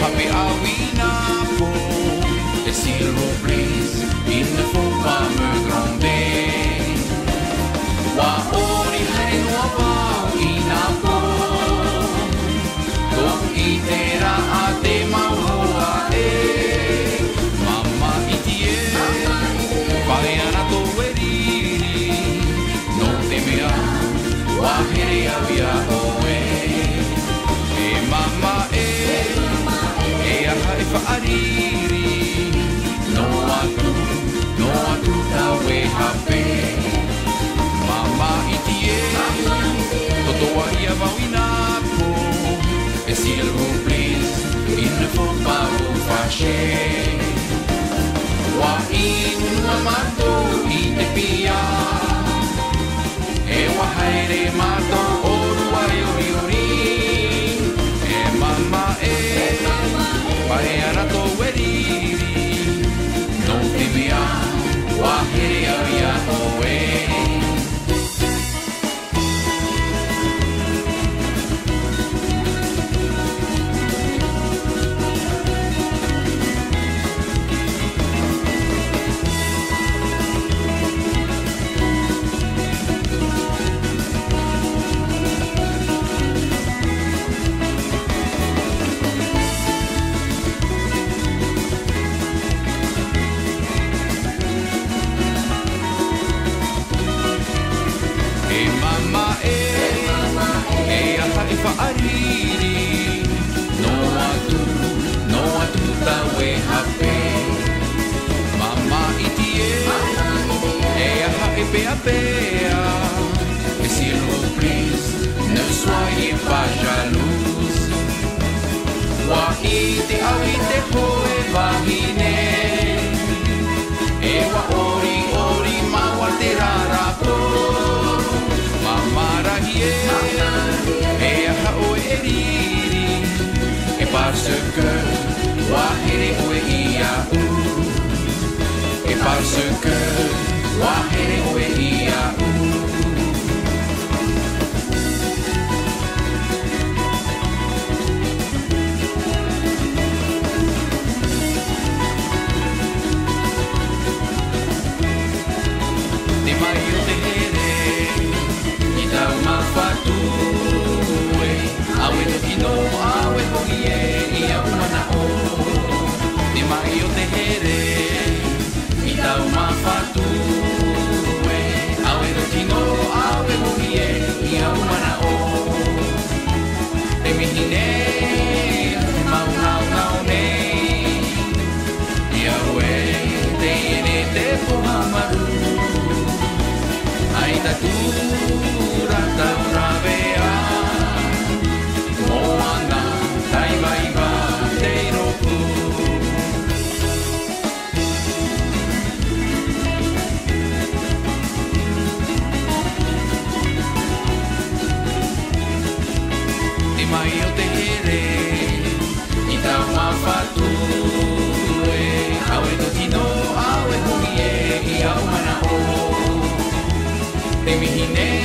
Happy awina po the silver breeze in the full farmer grande wa ori hai no ba ina po to itera ate maua mama itie pariana to weriri no temea wa here avia oe mama wha'ariri no atu tawe hape mama itie totoa ia wawina po e silver breeze in the foparu fashe wa inua mato i te pia e wa haere mato orua e ori ori e mama Pareana to weriri no te mea wahere avia oe wha'ariri no atu tawe hape mama itie e aha e pea pea e silver breeze ne soyez pas jalouse wa ite awite hoe vahine e wa ori ori maua te rarapo mama rahie et parce que wahere oe ia et parce que wahere oe ia Te mai o te here i tau mawhatu awe no tino, awe hoki e ia umana o Te mai o te here i tau mawhatu awe no tino, awe hoki e ia umana o Te mihine, te mau nau nau nei Ia ue, te iene te poha maru Ai tatura tau ravea Moana, taimaiva, te roku Te mai o te here I tau mawhatu Awe to tino, awe hui e I au mana o Te mihine